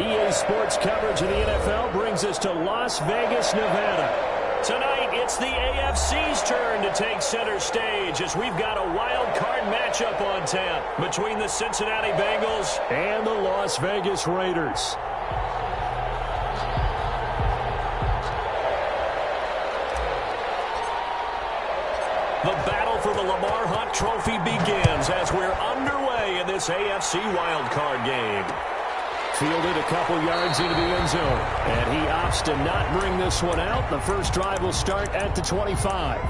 EA Sports coverage of the NFL brings us to Las Vegas, Nevada. Tonight, it's the AFC's turn to take center stage as we've got a wild card matchup on tap between the Cincinnati Bengals and the Las Vegas Raiders. The battle for the Lamar Hunt Trophy begins as we're underway in this AFC wildcard game. Fielded a couple yards into the end zone, and he opts to not bring this one out. The first drive will start at the 25.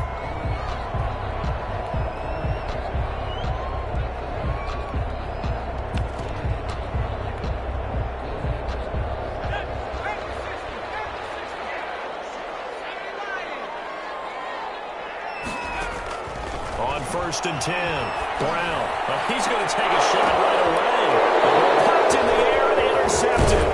On 1st and 10, Brown. He's going to take a shot right away. Popped in the air and intercepted.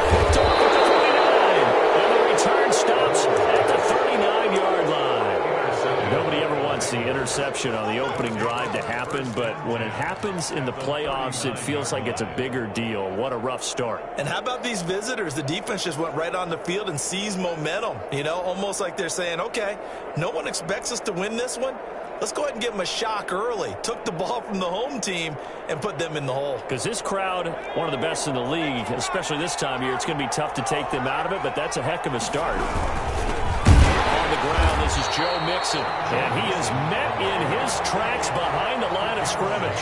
Picked off at the 29. And the return stops at the 39-yard line. Nobody ever wants the interception on the opening drive to happen, but when it happens in the playoffs, it feels like it's a bigger deal. What a rough start. And how about these visitors? The defense just went right on the field and seized momentum. You know, almost like they're saying, okay, no one expects us to win this one. Let's go ahead and give them a shock early. Took the ball from the home team and put them in the hole. Because this crowd, one of the best in the league, especially this time of year, it's going to be tough to take them out of it, but that's a heck of a start. On the ground, this is Joe Mixon, and he is met in his tracks behind the line of scrimmage.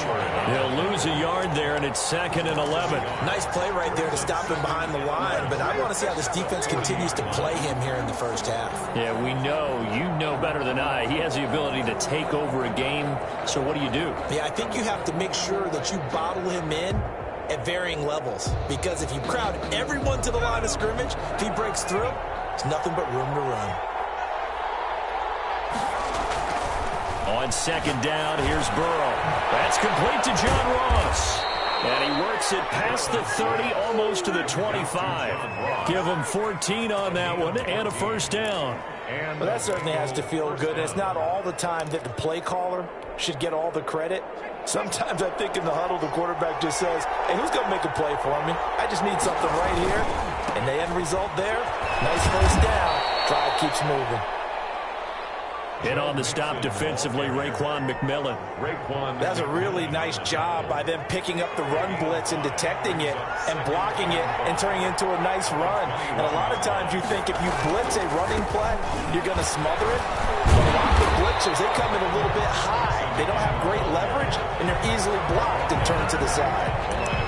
He'll lose a yard there, and it's 2nd and 11. Nice play right there to stop him behind the line, but I want to see how this defense continues to play him here in the first half. Yeah, we know, you know better than I, he has the ability to take over a game, so what do you do? Yeah, I think you have to make sure that you bottle him in at varying levels, because if you crowd everyone to the line of scrimmage, if he breaks through, there's nothing but room to run. On 2nd down, here's Burrow. That's complete to John Ross. And he works it past the 30, almost to the 25. Give him 14 on that one and a first down. Well, that certainly has to feel good. And it's not all the time that the play caller should get all the credit. Sometimes I think in the huddle, the quarterback just says, hey, who's going to make a play for me? I just need something right here. And the end result there, nice first down. Drive keeps moving. And on the stop defensively, Raekwon McMillan. That's a really nice job by them picking up the run blitz and detecting it and blocking it and turning it into a nice run. And a lot of times you think if you blitz a running play, you're going to smother it. But a lot of the blitzers, they come in a little bit high. They don't have great leverage, and they're easily blocked and turned to the side.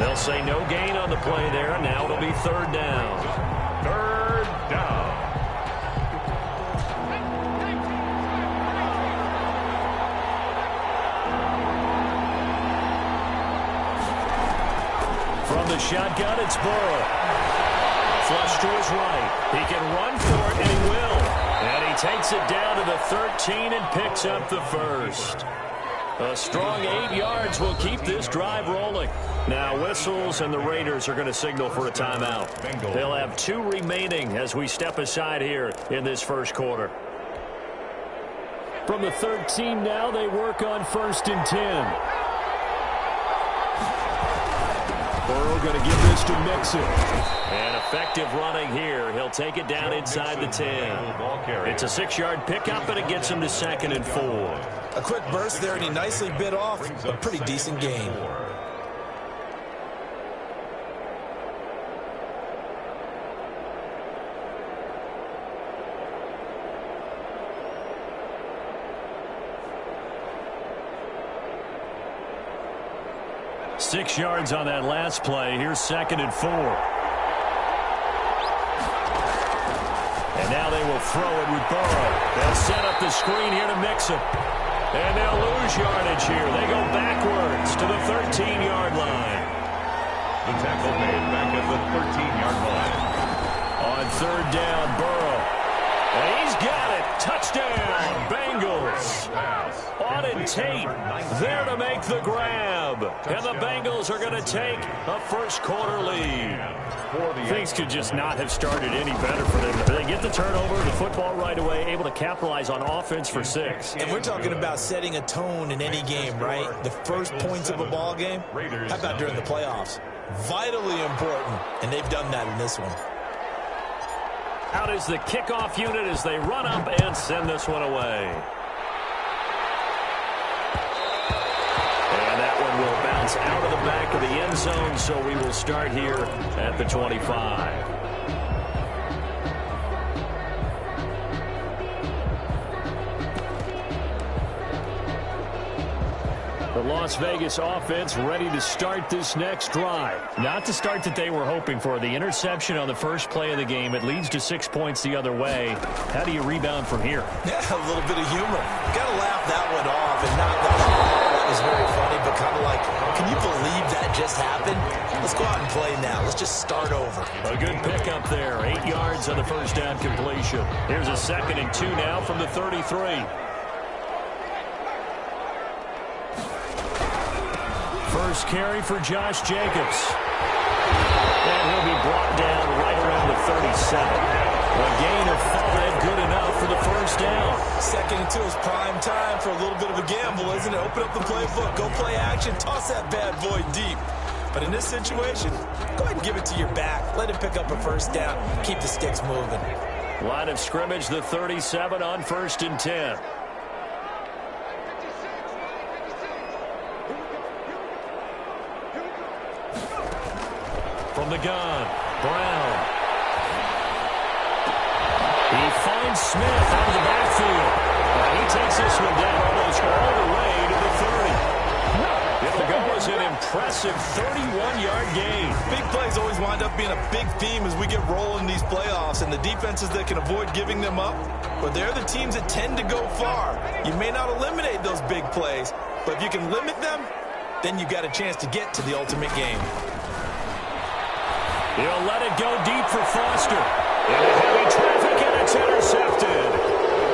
They'll say no gain on the play there. Now it'll be 3rd down. 3rd down. From the shotgun, it's Burrow. Flush to his right. He can run for it, and he will. And he takes it down to the 13 and picks up the first. A strong 8 yards will keep this drive rolling. Now whistles, and the Raiders are going to signal for a timeout. They'll have 2 remaining as we step aside here in this first quarter. From the 13 now, they work on 1st and 10. Burrow going to give this to Mixon. And effective running here. He'll take it down inside the 10. It's a 6-yard pickup, and it gets him to 2nd and 4. A quick burst there, and he nicely bit off a pretty decent gain. Six yards on that last play. Here's 2nd and 4. And now they will throw it with Burrow. They'll set up the screen here to Mixon. And they'll lose yardage here. They go backwards to the 13-yard line. The tackle made back at the 13-yard line. On 3rd down, Burrow. And he's got it. Touchdown, Bengals. Auden Tate there to make the grab. And the Bengals are going to take a first-quarter lead. Things could just not have started any better for them. They get the turnover, the football right away, able to capitalize on offense for 6. And we're talking about setting a tone in any game, right? The first points of a ball game. How about during the playoffs? Vitally important, and they've done that in this one. Out is the kickoff unit as they run up and send this one away. And that one will bounce out of the back of the end zone, so we will start here at the 25. The Las Vegas offense ready to start this next drive. Not the start that they were hoping for. The interception on the first play of the game. It leads to 6 points the other way. How do you rebound from here? Yeah, a little bit of humor. Got to laugh that one off and not that was very funny, but kind of like, can you believe that just happened? Let's go out and play now. Let's just start over. A good pickup there. 8 yards on the first down completion. Here's a 2nd and 2 now from the 33. First carry for Josh Jacobs. And he'll be brought down right around the 37. A gain of 5, good enough for the first down. 2nd and 2 is prime time for a little bit of a gamble, isn't it? Open up the playbook, go play action, toss that bad boy deep. But in this situation, go ahead and give it to your back. Let him pick up a first down. Keep the sticks moving. Line of scrimmage, the 37 on 1st and 10. From the gun, Brown. He finds Smith out of the backfield. He takes this one down almost all the way to the 30. It'll go as an impressive 31-yard gain. Big plays always wind up being a big theme as we get rolling these playoffs, and the defenses that can avoid giving them up, but they're the teams that tend to go far. You may not eliminate those big plays, but if you can limit them, then you got a chance to get to the ultimate game. He'll let it go deep for Foster. Into heavy traffic, and it's intercepted.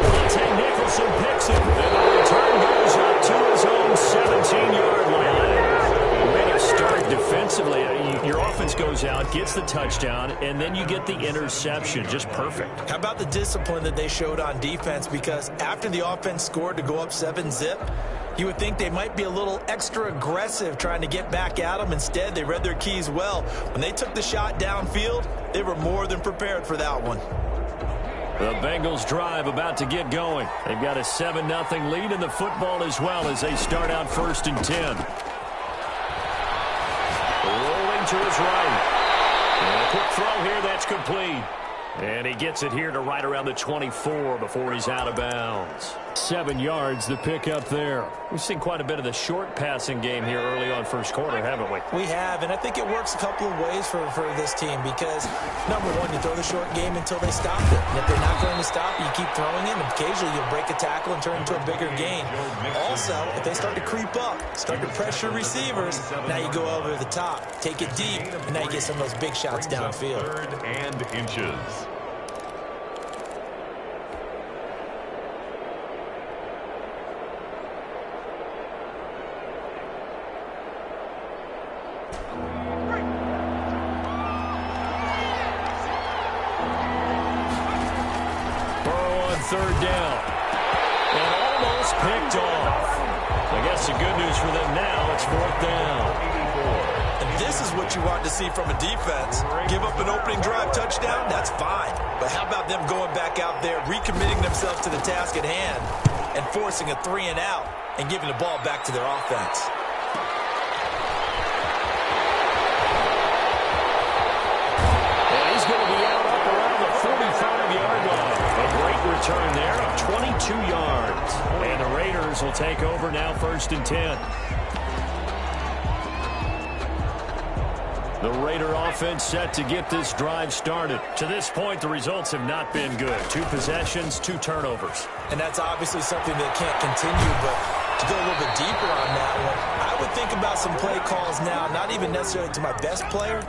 Monte Nicholson picks it, and the return goes up to his own 17-yard line. Way to start defensively. Your offense goes out, gets the touchdown, and then you get the interception. Just perfect. How about the discipline that they showed on defense? Because after the offense scored to go up 7-zip, you would think they might be a little extra aggressive trying to get back at them. Instead, they read their keys well. When they took the shot downfield, they were more than prepared for that one. The Bengals drive about to get going. They've got a 7-0 lead in the football as well as they start out 1st and 10. Rolling to his right. And a quick throw here, that's complete. And he gets it here to right around the 24 before he's out of bounds. 7 yards, the pickup there. We've seen quite a bit of the short passing game here early on first quarter, haven't we? We have, and I think it works a couple of ways for this team because, number one, you throw the short game until they stop it. And if they're not going to stop, you keep throwing it, and occasionally you'll break a tackle and turn into a bigger gain. Also, if they start to creep up, start to pressure receivers, now you go over the top, take it deep, and now you get some of those big shots downfield. 3rd and inches. Third down. And almost picked off. I guess the good news for them now, it's 4th down. And this is what you want to see from a defense. Give up an opening drive touchdown, that's fine. But how about them going back out there, recommitting themselves to the task at hand, and forcing a 3-and-out and giving the ball back to their offense. And he's going to be out up around the 45-yard line. A great return there of 22 yards. And the Raiders will take over now 1st and 10. The Raider offense set to get this drive started. To this point, the results have not been good. 2 possessions, 2 turnovers. And that's obviously something that can't continue, but to go a little bit deeper on that one, I would think about some play calls now, not even necessarily to my best player,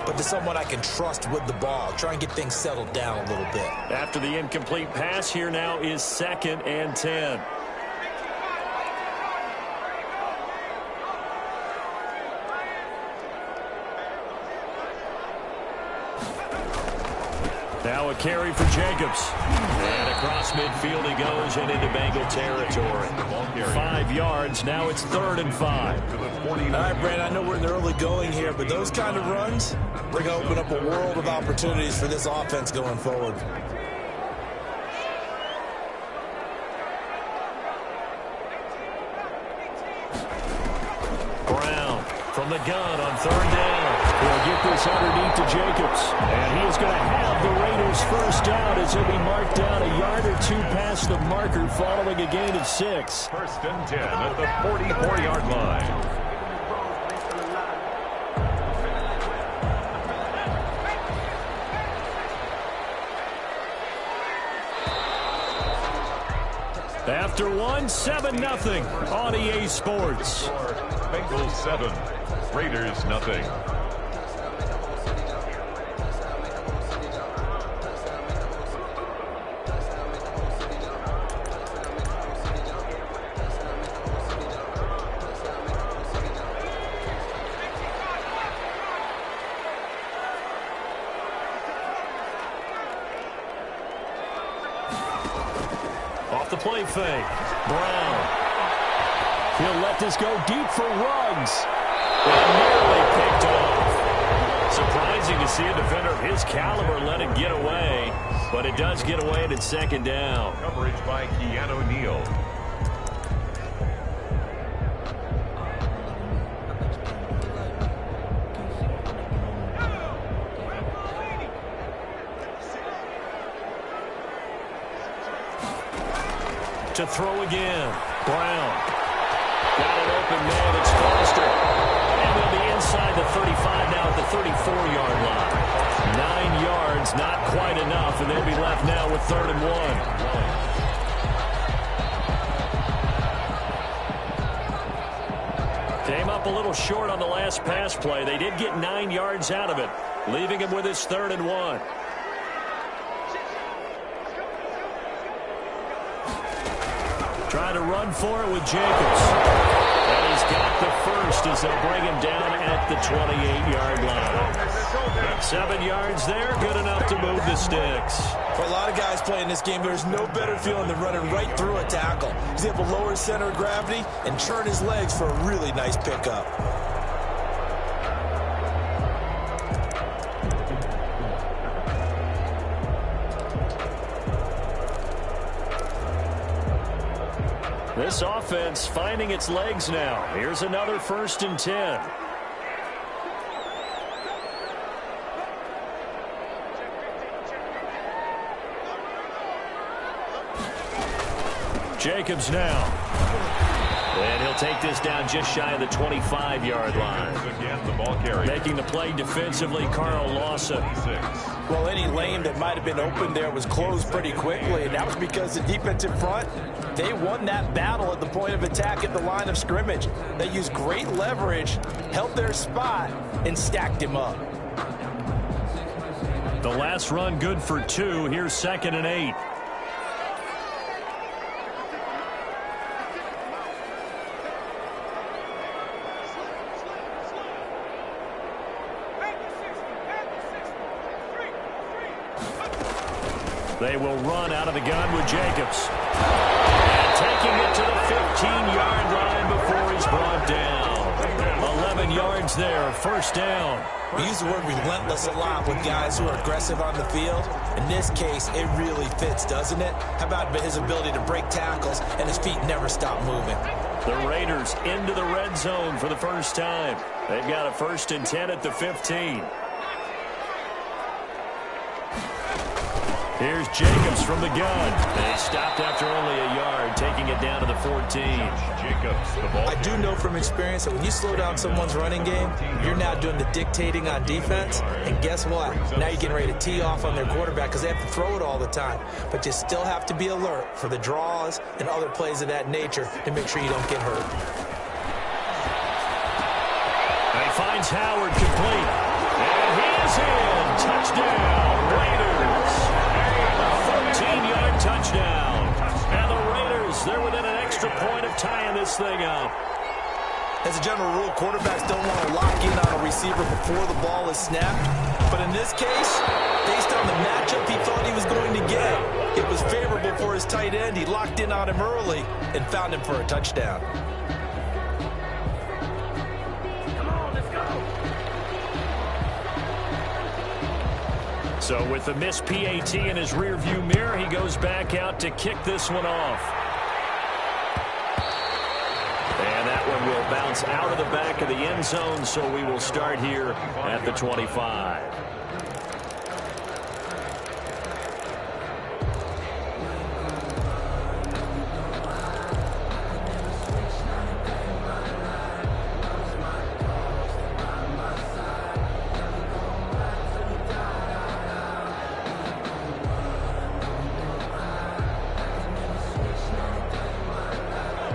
but to someone I can trust with the ball. Try and get things settled down a little bit. After the incomplete pass, here now is 2nd and 10. Now Now a carry for Jacobs. And across midfield he goes and into Bengal territory. 5 yards. Now it's 3rd and 5. All right, Brandon, I know we're in the early going here, but those kind of runs, they're going to open up a world of opportunities for this offense going forward. Brown from the gun on 3rd down. He'll get this underneath to Jacobs. And he is going to have the Raiders first down as he'll be marked down a yard or 2 past the marker following a gain of 6. 1st and 10 at the 44-yard line. After 1, 7-0 on EA Sports. Bengals 7, Raiders nothing. Off the play fake. Brown. He'll let this go deep for Ruggs. And nearly picked off. Surprising to see a defender of his caliber let it get away. But it does get away and it's 2nd down. Coverage by Keanu Neal. To throw again. Brown. Got an open man. It's Foster. And they'll be inside the 35 now at the 34-yard line. 9 yards, not quite enough, and they'll be left now with 3rd and 1. Came up a little short on the last pass play. They did get 9 yards out of it, leaving him with his 3rd and 1. Trying to run for it with Jacobs. And he's got the first as they'll bring him down at the 28-yard line. 7 yards there, good enough to move the sticks. For a lot of guys playing this game, there's no better feeling than running right through a tackle. He's able to lower his center of gravity and churn his legs for a really nice pickup. This offense finding its legs now. Here's another 1st and 10. Jacobs now. And he'll take this down just shy of the 25-yard line. Again, the ball carrier. Making the play defensively, Carl Lawson. Well, any lane that might have been open there was closed pretty quickly, and that was because the defensive front, they won that battle at the point of attack at the line of scrimmage. They used great leverage, held their spot, and stacked him up. The last run good for 2. Here's 2nd and 8. They will run out of the gun with Jacobs. And taking it to the 15-yard line before he's brought down. 11 yards there, 1st down. We use the word relentless a lot with guys who are aggressive on the field. In this case, it really fits, doesn't it? How about his ability to break tackles and his feet never stop moving? The Raiders into the red zone for the first time. They've got a 1st and 10 at the 15. Here's Jacobs from the gun. They stopped after only a yard, taking it down to the 14. Jacobs, the ball. I do know from experience that when you slow down someone's running game, you're now doing the dictating on defense. And guess what? Now you're getting ready to tee off on their quarterback because they have to throw it all the time. But you still have to be alert for the draws and other plays of that nature to make sure you don't get hurt. And he finds Howard complete. And he is in. Touchdown, Raiders. 14-yard touchdown. And the Raiders, they're within an extra point of tying this thing up. As a general rule, quarterbacks don't want to lock in on a receiver. receiver before the ball is snapped. But in this case, based on the matchup he thought he was going to get, it was favorable for his tight end. He locked in on him early and found him for a touchdown. So with the missed PAT in his rearview mirror, he goes back out to kick this one off. And that one will bounce out of the back of the end zone, so we will start here at the 25.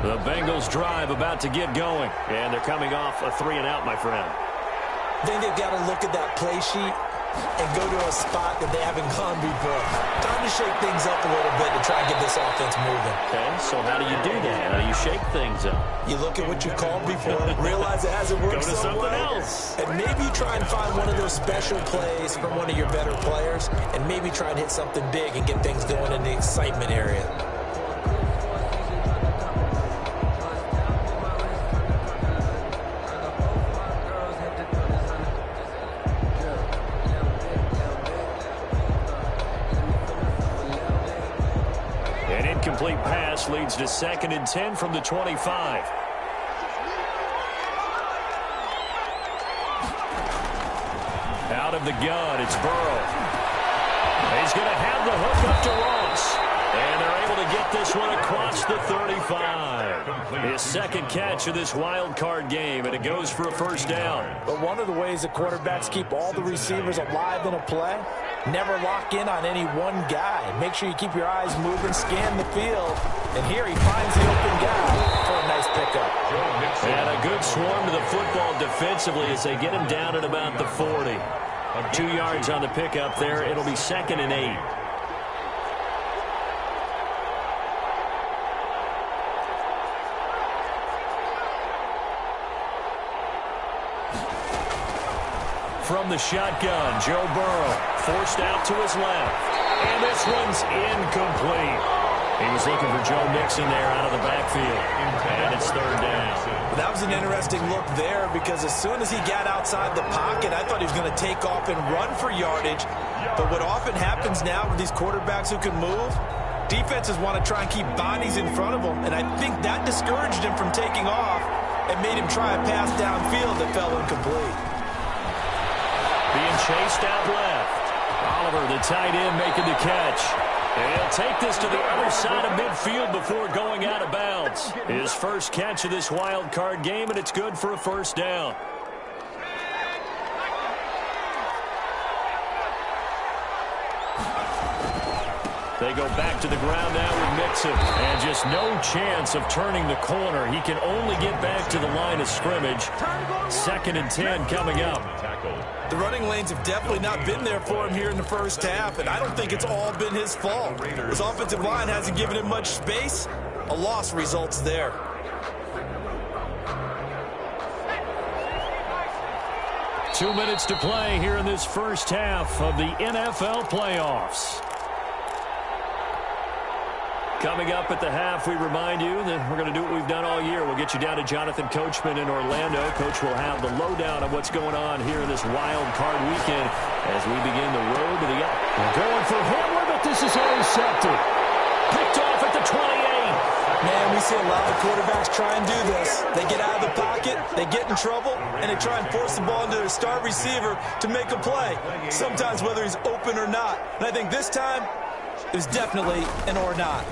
The Bengals drive about to get going, and they're coming off a 3-and-out, my friend. I think they've got to look at that play sheet and go to a spot that they haven't gone before. Time to shake things up a little bit to try and get this offense moving. Okay, so how do you do that? How do you shake things up? You look at what you called before, realize it hasn't worked Go to so something well, else. and maybe you try and find one of those special plays from one of your better players, and maybe try and hit something big and get things going in the excitement area. Incomplete pass leads to 2nd and 10 from the 25. Out of the gun, it's Burrow. He's going to have the hook up to Ross. And they're able to get this one across the 35. His second catch of this wild card game, and it goes for a first down. But one of the ways that quarterbacks keep all the receivers alive in a play, never lock in on any one guy. Make sure you keep your eyes moving, scan the field. And here he finds the open guy for a nice pickup. And a good swarm to the football defensively as they get him down at about the 40. 2 yards on the pickup there. It'll be 2nd and 8. From the shotgun, Joe Burrow forced out to his left. And this one's incomplete. He was looking for Joe Mixon there out of the backfield. And it's 3rd down. That was an interesting look there because as soon as he got outside the pocket, I thought he was going to take off and run for yardage. But what often happens now with these quarterbacks who can move, defenses want to try and keep bodies in front of them. And I think that discouraged him from taking off and made him try a pass downfield that fell incomplete. Being chased out left. Oliver, the tight end, making the catch. And he'll take this to the other side of midfield before going out of bounds. His first catch of this wild card game, and it's good for a first down. They go back to the ground now with Mixon. And just no chance of turning the corner. He can only get back to the line of scrimmage. 2nd and 10 coming up. The running lanes have definitely not been there for him here in the first half, and I don't think it's all been his fault. His offensive line hasn't given him much space. A loss results there. Two minutes to play here in this first half of the NFL playoffs. Coming up at the half, we remind you that we're going to do what we've done all year. We'll get you down to Jonathan Coachman in Orlando. Coach will have the lowdown of what's going on here in this wild card weekend as we begin the road to the up. We're going for Hamler, but this is intercepted. Picked off at the 28. Man, we see a lot of quarterbacks try and do this. They get out of the pocket, they get in trouble, and they try and force the ball into their star receiver to make a play, sometimes whether he's open or not. And I think this time, it was definitely an or not.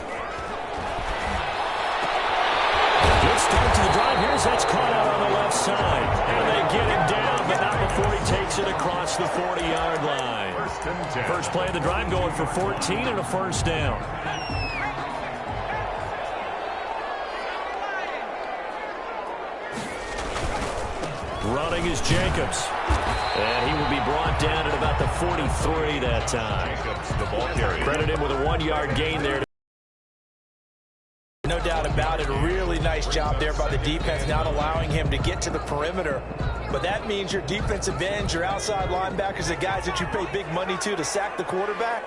Good start to the drive. Here's that's caught out on the left side. And they get him down, but not before he takes it across the 40-yard line. First play of the drive going for 14 and a first down. Running is Jacobs. And he will be brought down at about the 43 that time. Credit him with a 1-yard gain there. No doubt about it, a really nice job there by the defense, not allowing him to get to the perimeter. But that means your defensive ends, your outside linebackers, the guys that you pay big money to sack the quarterback,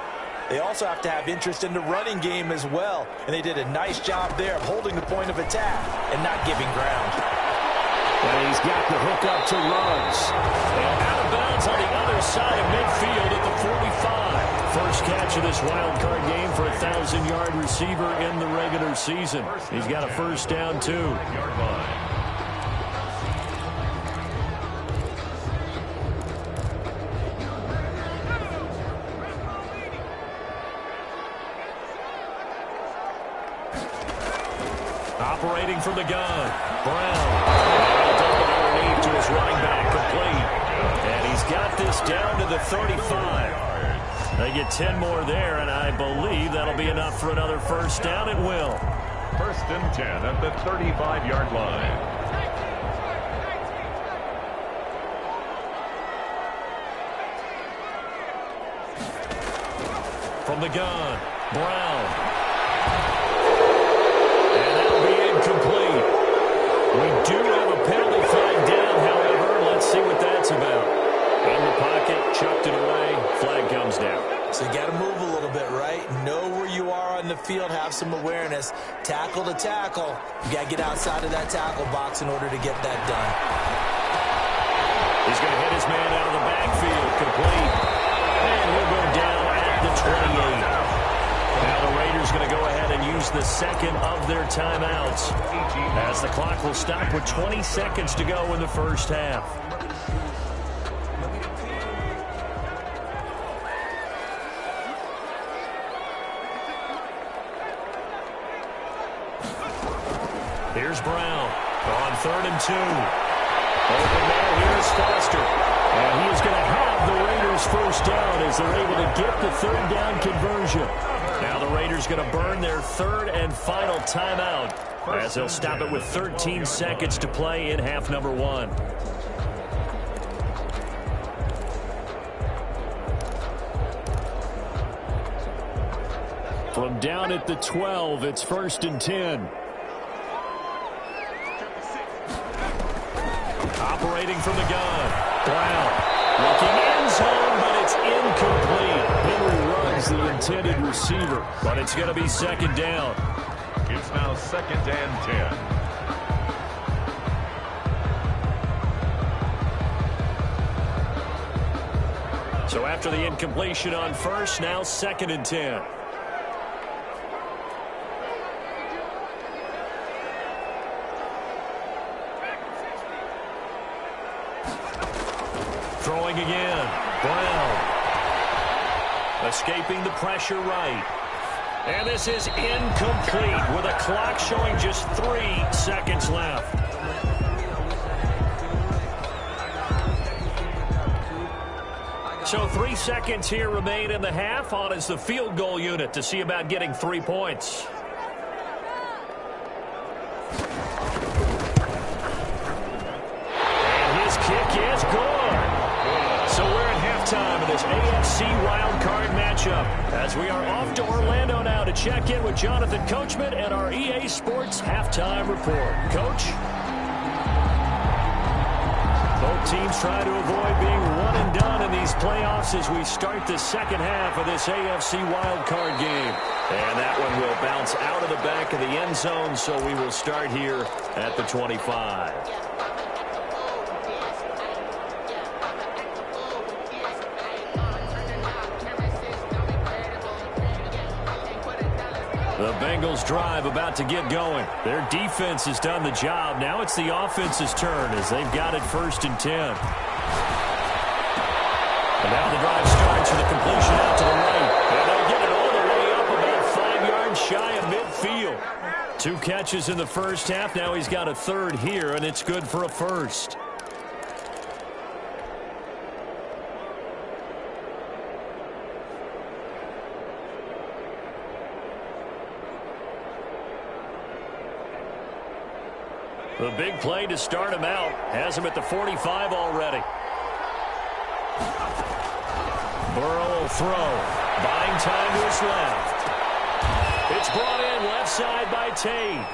they also have to have interest in the running game as well. And they did a nice job there of holding the point of attack and not giving ground. And he's got the hook up to Ruggs. And out of bounds on the other side of midfield at the 45. First catch of this wild card game for a 1,000-yard receiver in the regular season. He's got a first down, too. Operating from the gun, Brown. Underneath to his running back, complete. And he's got this down to the 35. They get 10 more there, and I believe that'll be enough for another first down. It will. First and 10 at the 35-yard line. From the gun, Brown. Incomplete. We do have a penalty flag down, however. Let's see what that's about. In the pocket, chucked it away. Flag comes down. So you got to move a little bit, right? Know where you are on the field. Have some awareness. Tackle to tackle. You got to get outside of that tackle box in order to get that done. He's going to hit his man out of the backfield. Complete. And he'll go down at the 28. Now the Raiders going to go ahead and use the second of their timeouts as the clock will stop with 20 seconds to go in the first half. Here's Brown on 3rd and 2. Open there, here's Foster. And he is going to have the Raiders first down as they're able to get the third down conversion. Now the Raiders going to burn their third and final timeout as they'll stop it with 13 seconds to play in half number 1. From down at the 12, it's 1st and 10. Operating from the gun, Brown. Looking end zone, but it's incomplete. Henry Ruggs, the intended receiver, but it's going to be second down. It's now 2nd and 10. So after the incompletion on first, now 2nd and 10. Throwing again, Brown. Escaping the pressure right. And this is incomplete with a clock showing just 3 seconds left. So 3 seconds here remain in the half. On is the field goal unit to see about getting 3 points. And his kick is good. So we're at halftime of this AFC wildcard matchup as we are off to Orlando now to check in with Jonathan Coachman and our EA Sports halftime report. Coach? Both teams try to avoid being one and done in these playoffs as we start the second half of this AFC wildcard game. And that one will bounce out of the back of the end zone, so we will start here at the 25. The Bengals drive about to get going. Their defense has done the job. Now it's the offense's turn as they've got it 1st and 10. And now the drive starts with a completion out to the right. And they'll get it all the way up about 5 yards shy of midfield. 2 catches in the first half. Now he's got a third here, and it's good for a first. The big play to start him out has him at the 45 already. Burrow will throw. Buying time to his left. It's brought in left side by Tate.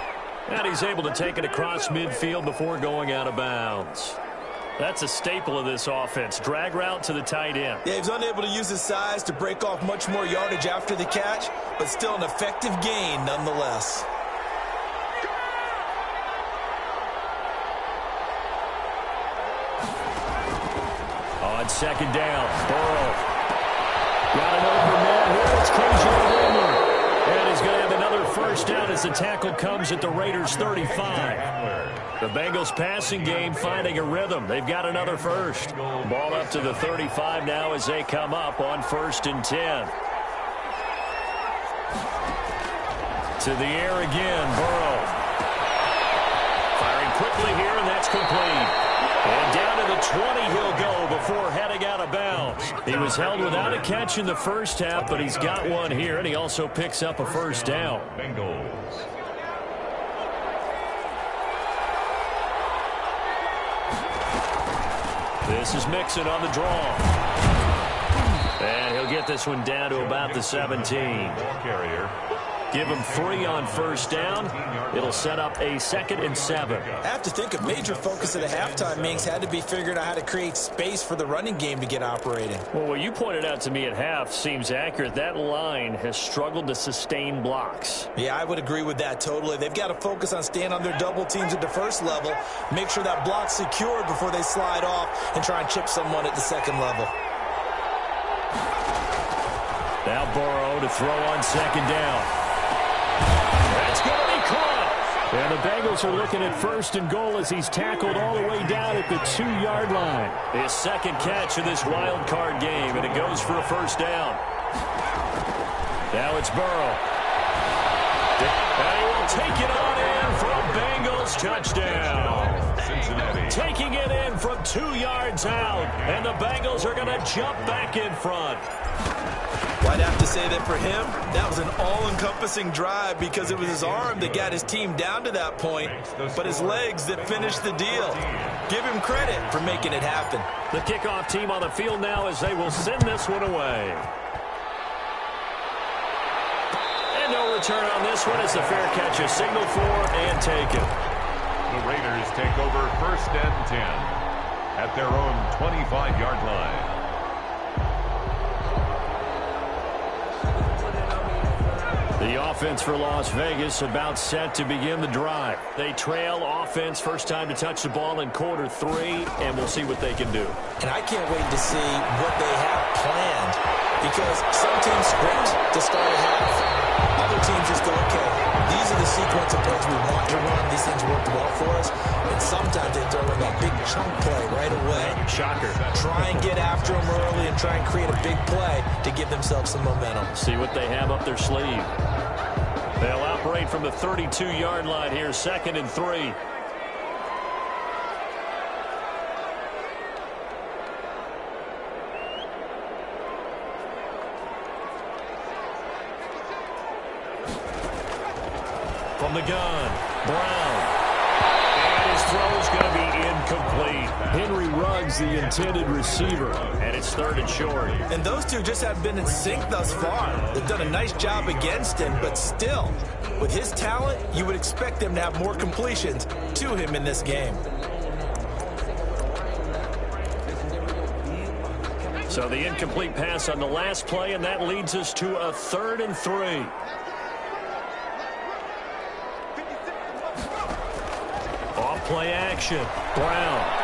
And he's able to take it across midfield before going out of bounds. That's a staple of this offense. Drag route to the tight end. Yeah, he's unable to use his size to break off much more yardage after the catch, but still an effective gain nonetheless. On second down, Burrow. Got an open man here. It's KJ Wheeler. And he's going to have another first down as the tackle comes at the Raiders' 35. The Bengals passing game finding a rhythm. They've got another first. Ball up to the 35 now as they come up on 1st and 10. To the air again, Burrow. Firing quickly here, and that's complete. And down to the 20 he'll go before heading out of bounds. He was held without a catch in the first half, but he's got one here, and he also picks up a first down. Bengals. This is Mixon on the draw. And he'll get this one down to about the 17. Ball carrier. Give him 3 on first down. It'll set up a 2nd and 7. I have to think a major focus of the halftime, Minks, had to be figuring out how to create space for the running game to get operating. Well, what you pointed out to me at half seems accurate. That line has struggled to sustain blocks. Yeah, I would agree with that totally. They've got to focus on staying on their double teams at the first level, make sure that block's secured before they slide off and try and chip someone at the second level. Now Burrow to throw on second down. That's going to be caught. And the Bengals are looking at 1st and goal as he's tackled all the way down at the 2-yard line. His second catch of this wild card game, and it goes for a first down. Now it's Burrow. And he will take it on in for a Bengals touchdown. Cincinnati. Taking it in from 2 yards out, and the Bengals are going to jump back in front. Well, I'd have to say that for him, that was an all-encompassing drive because it was his arm that got his team down to that point, but his legs that finished the deal. Give him credit for making it happen. The kickoff team on the field now as they will send this one away. And no return on this one as the fair catch is signaled for and taken. The Raiders take over 1st and 10 at their own 25-yard line. The offense for Las Vegas about set to begin the drive. They trail offense first time to touch the ball in quarter 3, and we'll see what they can do. And I can't wait to see what they have planned because some teams sprint to start a half. Other teams just go, okay, these are the sequence of plays we want to run. These things work well for us. And sometimes they throw in that big chunk play right away. Shocker. Try and get after them early and try and create a big play to give themselves some momentum. See what they have up their sleeve. They'll operate from the 32-yard line here, 2nd and 3. From the gun, Brown. And his throw is going to be incomplete. Henry Ruggs, the intended receiver, and it's 3rd and short. And those two just have been in sync thus far. They've done a nice job against him, but still, with his talent, you would expect them to have more completions to him in this game. So the incomplete pass on the last play, and that leads us to a 3rd and 3. Off-play action. Brown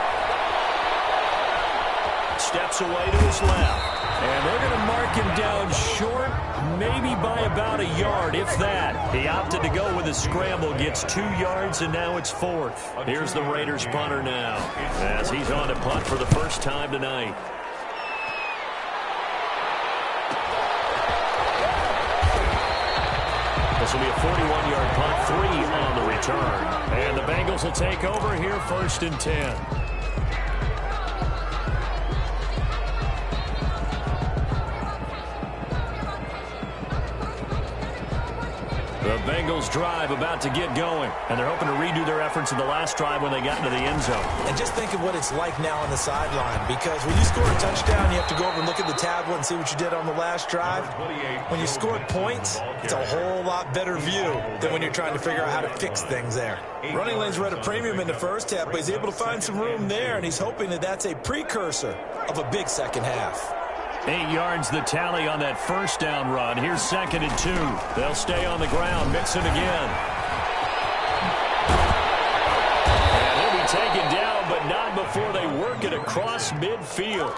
steps away to his left. And they're going to mark him down short, maybe by about a yard, if that. He opted to go with a scramble, gets 2 yards, and now it's 4th. Here's the Raiders punter now, as he's on to punt for the first time tonight. This will be a 41-yard punt, 3 on the return. And the Bengals will take over here, 1st and 10. The Bengals Bengals drive about to get going, and they're hoping to redo their efforts in the last drive when they got into the end zone. And just think of what it's like now on the sideline, because when you score a touchdown, you have to go over and look at the tablet and see what you did on the last drive. When you scored points, it's a whole lot better view than when you're trying to figure out how to fix things there. Running lanes were at a premium in the first half, but he's able to find some room there, and he's hoping that that's a precursor of a big second half. 8 yards the tally on that first down run. Here's 2nd and 2. They'll stay on the ground. Mixon again. And he'll be taken down, but not before they work it across midfield.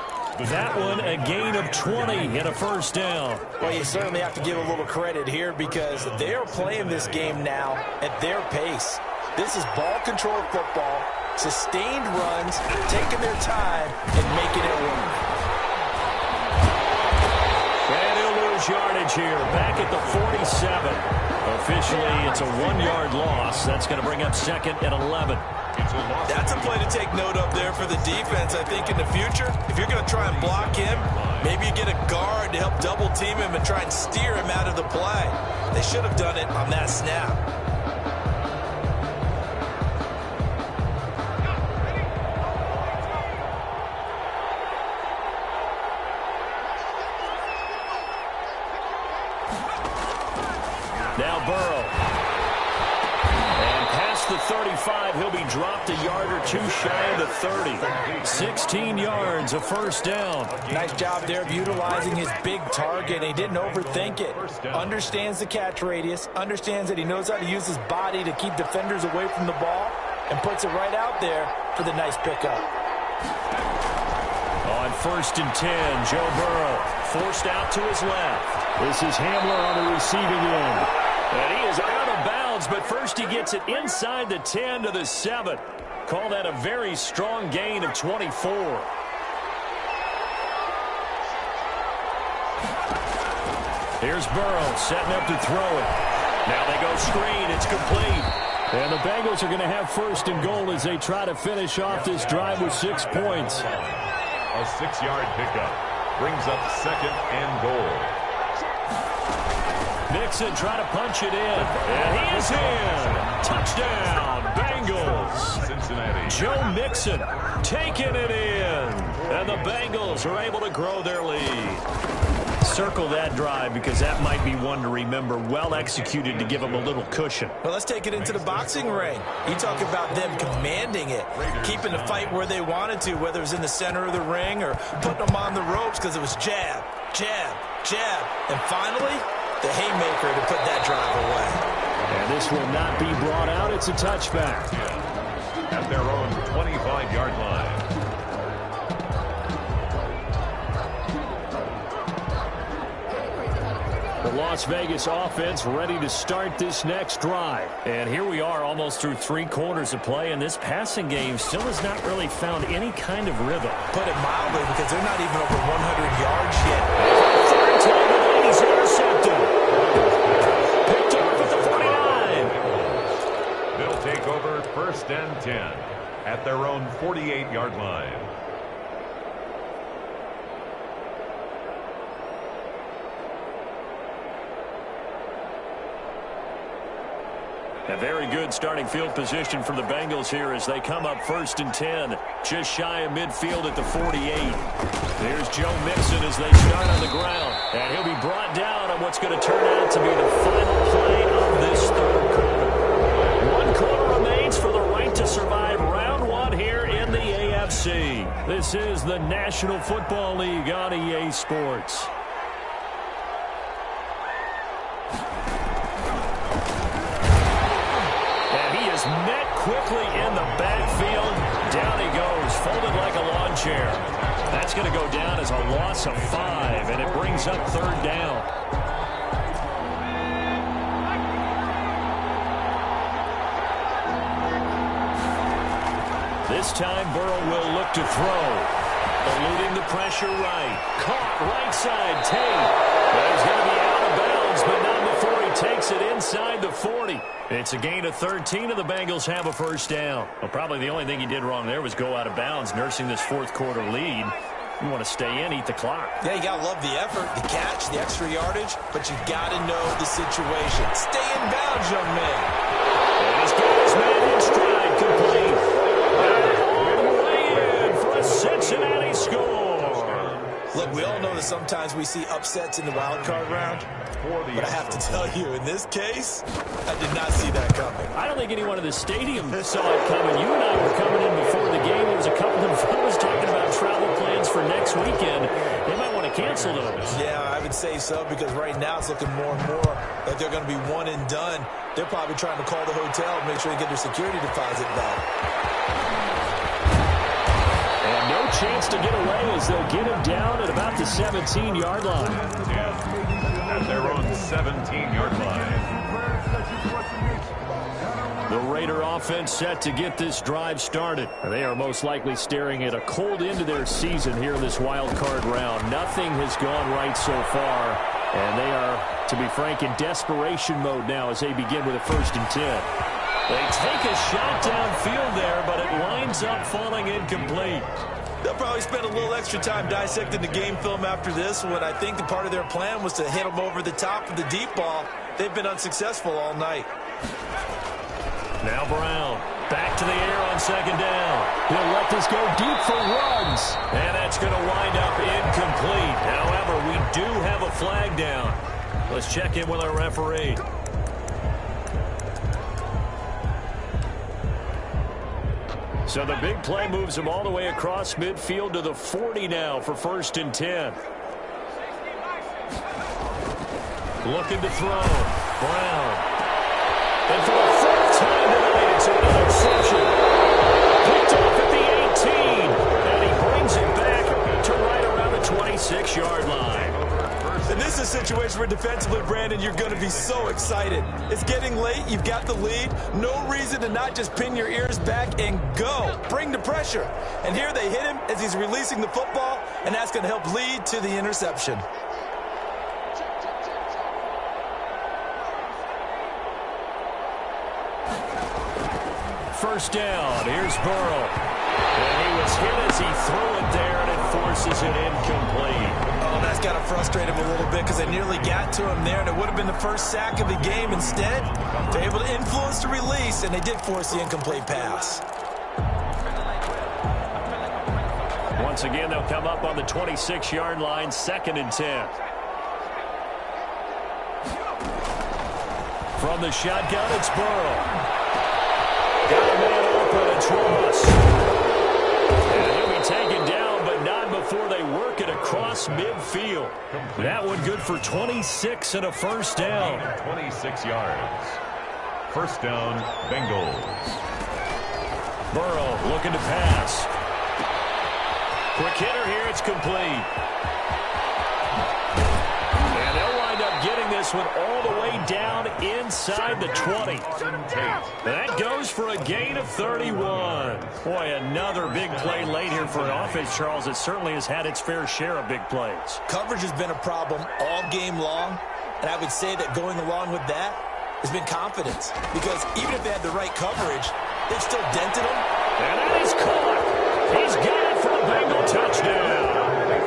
That one a gain of 20 and a first down. Well, you certainly have to give a little credit here because they are playing this game now at their pace. This is ball control football, sustained runs, taking their time and making it work. And he'll lose yardage here, back at the 47. Officially, it's a 1-yard loss. That's going to bring up 2nd and 11. That's a play to take note of there for the defense. I think in the future, if you're going to try and block him, maybe you get a guard to help double team him and try and steer him out of the play. They should have done it on that snap. Now Burrow. And past the 35, he'll be dropped a yard or two shy of the 30. 16 yards, a first down. Nice job there of utilizing his big target. He didn't overthink it. Understands the catch radius. Understands that he knows how to use his body to keep defenders away from the ball. And puts it right out there for the nice pickup. On 1st and 10, Joe Burrow forced out to his left. This is Hamler on the receiving end. And he is out of bounds, but first he gets it inside the 10 to the 7. Call that a very strong gain of 24. Here's Burrow setting up to throw it. Now they go screen. It's complete. And the Bengals are going to have 1st and goal as they try to finish off this drive with 6 points. A 6-yard pickup brings up 2nd and goal. Mixon try to punch it in. And he is in. Touchdown, Bengals. Cincinnati. Joe Mixon taking it in. And the Bengals are able to grow their lead. Circle that drive because that might be one to remember. Well executed to give them a little cushion. Well, let's take it into the boxing ring. You talk about them commanding it, keeping the fight where they wanted to, whether it was in the center of the ring or putting them on the ropes because it was jab, jab, jab. And finally, the haymaker to put that drive away. And this will not be brought out. It's a touchback. At their own 25-yard line. The Las Vegas offense ready to start this next drive. And here we are almost through 3 quarters of play, and this passing game still has not really found any kind of rhythm. Put it mildly, because they're not even over 100 yards yet. Third time, he's intercepted. Picked off at the 49. They'll take over 1st and 10 at their own 48-yard line. A very good starting field position for the Bengals here as they come up 1st and 10. Just shy of midfield at the 48. There's Joe Mixon as they start on the ground. And he'll be brought down on what's going to turn out to be the final play of this 3rd quarter. 1 quarter remains for the right to survive round 1 here in the AFC. This is the National Football League on EA Sports. Met quickly in the backfield. Down he goes, folded like a lawn chair. That's going to go down as a loss of 5, and it brings up 3rd down. This time, Burrow will look to throw. Eluding the pressure right. Caught right side, Tate. He's going to be out of bounds, but not before he takes it inside the 40. It's a gain of 13, and the Bengals have a 1st down. Well, probably the only thing he did wrong there was go out of bounds, nursing this 4th quarter lead. You want to stay in, eat the clock. Yeah, you got to love the effort, the catch, the extra yardage, but you got to know the situation. Stay in bounds, young man. And he's got his man in stride, complete. All the way in for a Cincinnati score. Look, we all know that sometimes we see upsets in the wild card round, but I have to tell you, in this case, I did not see that coming. I don't think anyone in the stadium saw it coming. You and I were coming in before the game. There was a couple of fellas talking about travel plans for next weekend. They might want to cancel those. Yeah, I would say so, because right now it's looking more and more like they're going to be one and done. They're probably trying to call the hotel and make sure they get their security deposit back. And no chance to get away as they'll get him down at about the 17-yard line. At their own 17-yard line. The Raider offense set to get this drive started. They are most likely staring at a cold end to their season here in this wild card round. Nothing has gone right so far, and they are, to be frank, in desperation mode now as they begin with a 1st and 10. They take a shot downfield there, but it winds up falling incomplete. They'll probably spend a little extra time dissecting the game film after this one. I think the part of their plan was to hit them over the top of the deep ball. They've been unsuccessful all night. Now Brown, back to the air on 2nd down. He'll let this go deep for runs. And that's going to wind up incomplete. However, we do have a flag down. Let's check in with our referee. So the big play moves him all the way across midfield to the 40 now for 1st and 10. Looking to throw. Brown. And for the 4th time tonight, it's an interception. Picked off at the 18. And he brings it back to right around the 26-yard line. And this is a situation where defensively, Brandon, you're going to be so excited. It's getting late. You've got the lead. No reason to not just pin your ears back and go. Bring the pressure. And here they hit him as he's releasing the football, and that's going to help lead to the interception. First down. Here's Burrow. And he was hit as he threw it there, and it forces it incomplete. Oh, that's got to frustrate him a little bit because they nearly got to him there, and it would have been the first sack of the game. Instead, they're able to influence the release, and they did force the incomplete pass. Once again, they'll come up on the 26-yard line, 2nd and 10. From the shotgun, it's Burrow. Got a man open, it's Ross. And he'll be taken down, but not before they work it across midfield. That one good for 26 and a 1st down. 26 yards. 1st down, Bengals. Burrow looking to pass. Quick hitter here, it's complete. And they'll wind up getting this one all the way down inside the 20. That goes for a gain of 31. Boy, another big play late here for an offense, Charles. It certainly has had its fair share of big plays. Coverage has been a problem all game long, and I would say that going along with that has been confidence. Because even if they had the right coverage, they've still dented them. And that is caught. He's got it for the Bengal touchdown.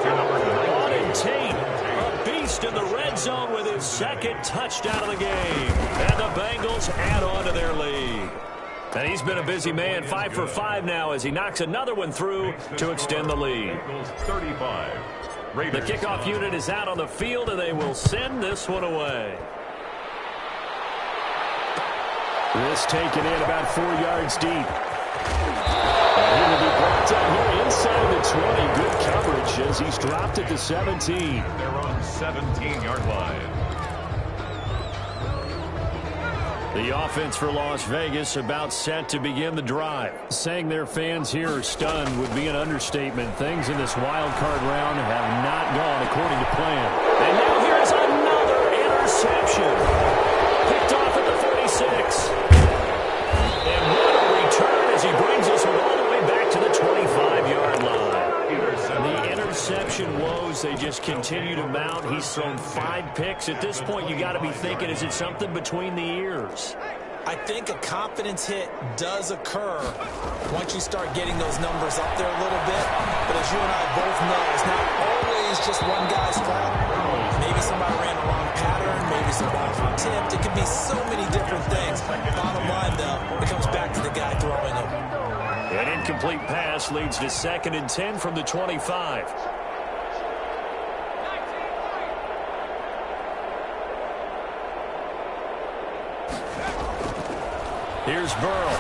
Auden Tate, a beast in the red zone with his 2nd touchdown of the game. And the Bengals add on to their lead. And he's been a busy man, 5 for 5 now as he knocks another one through to extend the lead. 35. The kickoff unit is out on the field, and they will send this one away. This taken in about 4 yards deep. And he will be brought down here inside the 20. Good coverage as he's dropped at the 17. They're on 17-yard line. The offense for Las Vegas about set to begin the drive. Saying their fans here are stunned would be an understatement. Things in this wild card round have not gone according to plan. And now here's another interception. Picked off at the 46. And what a return as he brings us all the way back to the 25-yard line. The interception woes, they just continue to mount. He's thrown 5 picks. At this point, you got to be thinking, is it something between the ears? I think a confidence hit does occur once you start getting those numbers up there a little bit. But as you and I both know, it's not always just one guy's fault. Maybe somebody ran the wrong pattern, maybe some balls were tipped. It could be so many different things. Bottom line, though, it comes back to the guy throwing them. An incomplete pass leads to 2nd and 10 from the 25. Here's Burrow.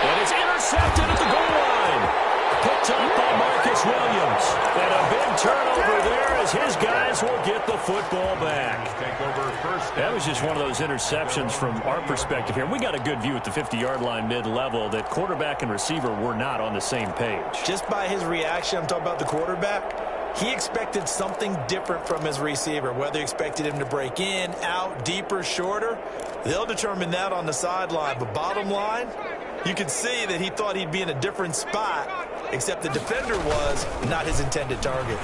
And it's intercepted at the goal line. Picked up by Marcus Williams. And a big turnover there as his guys will get the football back. That was just one of those interceptions from our perspective here. We got a good view at the 50-yard line mid-level that quarterback and receiver were not on the same page. Just by his reaction, I'm talking about the quarterback, he expected something different from his receiver. Whether he expected him to break in, out, deeper, shorter, they'll determine that on the sideline. But bottom line, you could see that he thought he'd be in a different spot, except the defender was not his intended target.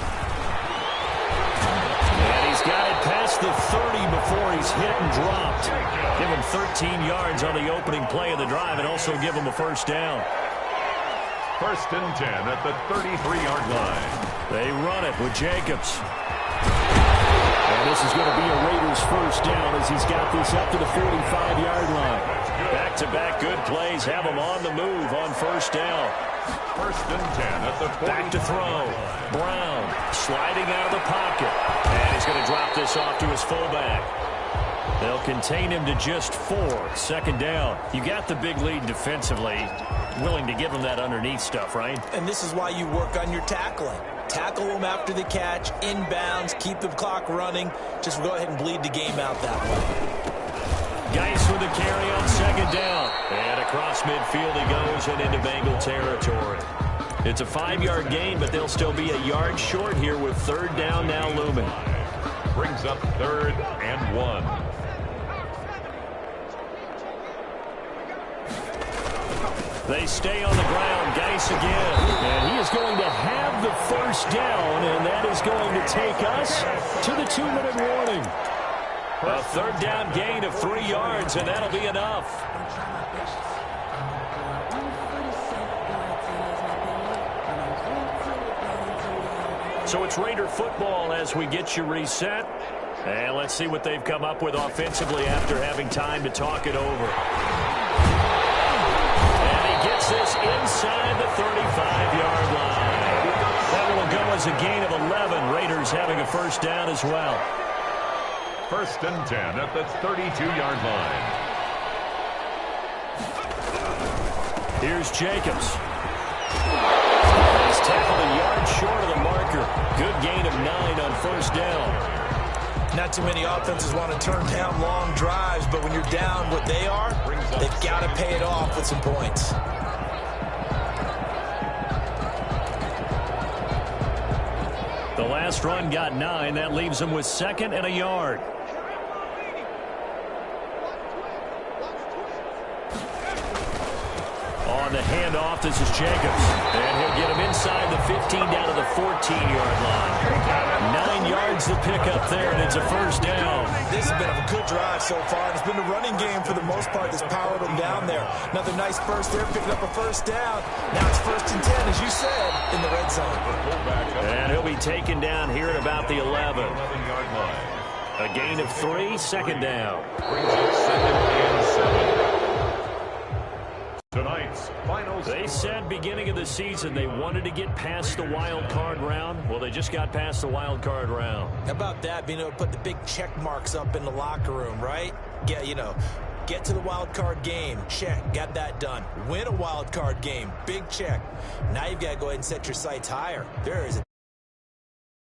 And he's got it past the 30 before he's hit and dropped. Give him 13 yards on the opening play of the drive and also give him a first down. 1st and 10 at the 33-yard line. They run it with Jacobs. And this is going to be a Raiders first down as he's got this up to the 45-yard line. Back-to-back good plays have him on the move on first down. 1st and 10 at the 40. Back to throw. Brown sliding out of the pocket. And he's going to drop this off to his fullback. They'll contain him to just 4. 2nd down. You got the big lead defensively. Willing to give him that underneath stuff, right? And this is why you work on your tackling. Tackle them after the catch, inbounds, keep the clock running. Just go ahead and bleed the game out that way. Geis with the carry on 2nd down. And across midfield he goes and into Bengal territory. It's a 5-yard gain, but they'll still be a yard short here with 3rd down now looming. Brings up 3rd and 1. They stay on the ground. Geis again. And he is going to have the first down, and that is going to take us to the 2-minute warning. A 3rd down gain of 3 yards, and that'll be enough. So it's Raider football as we get you reset. And let's see what they've come up with offensively after having time to talk it over. Gets this inside the 35-yard line. That will go as a gain of 11. Raiders having a first down as well. 1st and 10 at the 32-yard line. Here's Jacobs. He's tackled a yard short of the marker. Good gain of 9 on first down. Not too many offenses want to turn down long drives, but when you're down what they are, they've got to pay it off with some points. The last run got 9. That leaves them with 2nd and a yard. On the handoff, this is Jacobs. And he'll get him inside the 15 down to the 14-yard line. 9 yards to pick up there, and it's a first down. This has been a good drive so far. It's been the running game for the most part that's powered them down there. Another nice burst there, picking up a first down. Now it's 1st and 10, as you said, in the red zone. And he'll be taken down here at about the 11. 11-yard line. A gain of 3, 2nd down. Brings up 2nd and 7. Tonight's final They said beginning of the season they wanted to get past the wild card round. Well, they just got past the wild card round. How about that, being able to put the big check marks up in the locker room, right? Get to the wild card game. Check. Got that done. Win a wild card game. Big check. Now you've got to go ahead and set your sights higher. There is a